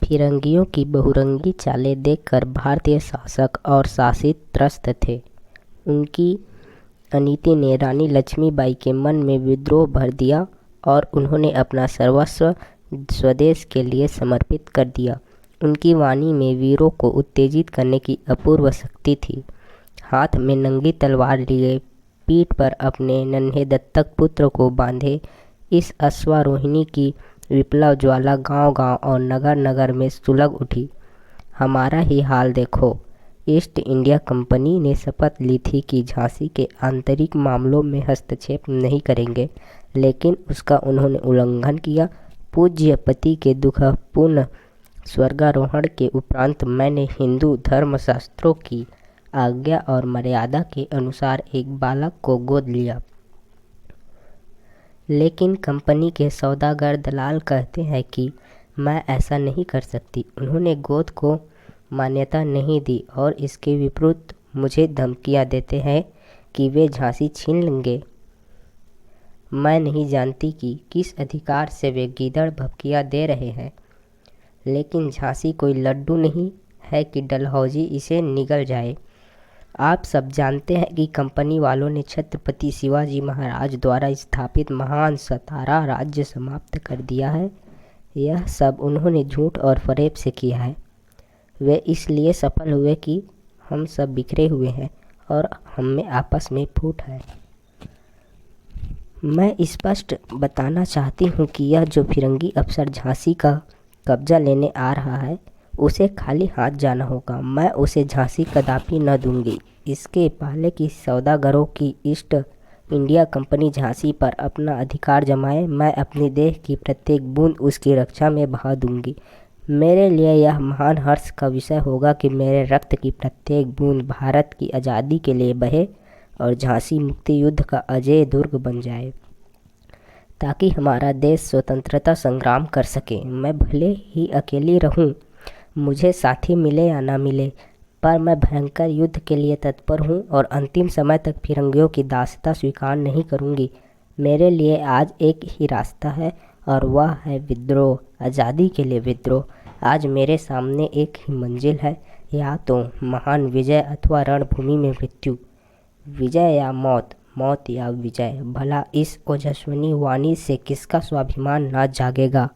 फिरंगियों की बहुरंगी चालें देखकर भारतीय शासक और शासित त्रस्त थे। उनकी अनीति ने रानी लक्ष्मीबाई के मन में विद्रोह भर दिया और उन्होंने अपना सर्वस्व स्वदेश के लिए समर्पित कर दिया। उनकी वाणी में वीरों को उत्तेजित करने की अपूर्व शक्ति थी। हाथ में नंगी तलवार लिए, पीठ पर अपने नन्हे दत्तक पुत्र को बांधे, इस अश्वारोहिणी की विप्लव ज्वाला गांव-गांव और नगर-नगर में सुलग उठी। हमारा ही हाल देखो। ईस्ट इंडिया कंपनी ने शपथ ली थी कि झांसी के आंतरिक मामलों में हस्तक्षेप नहीं करेंगे, लेकिन उसका उन्होंने उल्लंघन किया। पूज्य पति के दुखपूर्ण स्वर्गारोहण के उपरांत मैंने हिंदू धर्मशास्त्रों की आज्ञा और मर्यादा के अनुसार एक बालक को गोद लिया। लेकिन कंपनी के सौदागर दलाल कहते हैं कि मैं ऐसा नहीं कर सकती। उन्होंने गोद को मान्यता नहीं दी और इसके विपरीत मुझे धमकियां देते हैं कि वे झांसी छीन लेंगे। मैं नहीं जानती कि किस अधिकार से वे गीदड़ भभकियां दे रहे हैं, लेकिन झांसी कोई लड्डू नहीं है कि डलहौजी इसे निगल जाए। आप सब जानते हैं कि कंपनी वालों ने छत्रपति शिवाजी महाराज द्वारा स्थापित महान सतारा राज्य समाप्त कर दिया है। यह सब उन्होंने झूठ और फरेब से किया है। वे इसलिए सफल हुए कि हम सब बिखरे हुए हैं और हम में आपस में फूट है। मैं स्पष्ट बताना चाहती हूँ कि यह जो फिरंगी अफसर झांसी का कब्जा लेने आ रहा है, उसे खाली हाथ जाना होगा। मैं उसे झांसी कदापि न दूंगी। इसके पहले कि सौदागरों की ईस्ट इंडिया कंपनी झांसी पर अपना अधिकार जमाए, मैं अपनी देह की प्रत्येक बूंद उसकी रक्षा में बहा दूंगी। मेरे लिए यह महान हर्ष का विषय होगा कि मेरे रक्त की प्रत्येक बूंद भारत की आज़ादी के लिए बहे और झांसी मुक्ति युद्ध का अजेय दुर्ग बन जाए, ताकि हमारा देश स्वतंत्रता संग्राम कर सके। मैं भले ही अकेली रहूं, मुझे साथी मिले या ना मिले, पर मैं भयंकर युद्ध के लिए तत्पर हूं और अंतिम समय तक फिरंगियों की दासता स्वीकार नहीं करूंगी। मेरे लिए आज एक ही रास्ता है और वह है विद्रोह, आज़ादी के लिए विद्रोह। आज मेरे सामने एक ही मंजिल है, या तो महान विजय अथवा रणभूमि में मृत्यु। विजय या मौत, मौत या विजय। भला इस ओजस्विनी वाणी से किसका स्वाभिमान ना जागेगा।